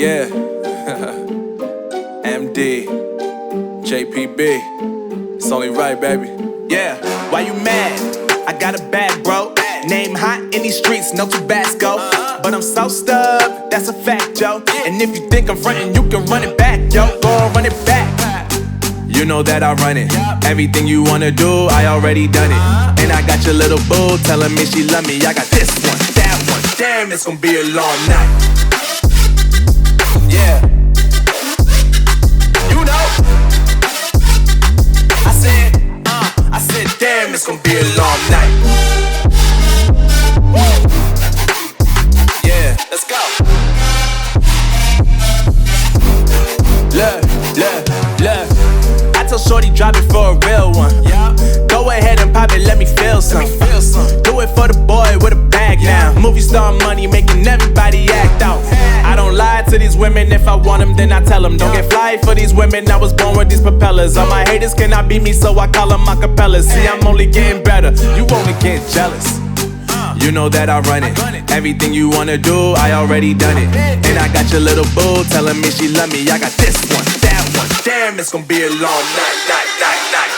Yeah. MD, JPB. It's only right, baby. Yeah, why you mad? I got a bag, bro. Name hot in these streets, no Tabasco. But I'm so stubbed, that's a fact, yo. And if you think I'm frontin', you can run it back, yo. Go on, run it back. You know that I run it. Everything you wanna do, I already done it. And I got your little boo telling me she love me. I got this one, that one. Damn, it's gonna be a long night. Yeah. You know. I said, damn, it's gonna be a long night. Yeah, let's go. Look. I tell shorty drop it for a real one. Yeah. Go ahead and pop it, let me feel some. Do it for the boy with a bag now. Movie star money making everybody act out. I don't lie to these women, if I want them then I tell them. Don't get fly for these women, I was born with these propellers. All my haters cannot beat me, so I call them acapellas. See, I'm only getting better, you only get jealous. You know that I run it. Everything you wanna do, I already done it. And I got your little boo telling me she love me. I got this one, that one. Damn, it's gonna be a long night.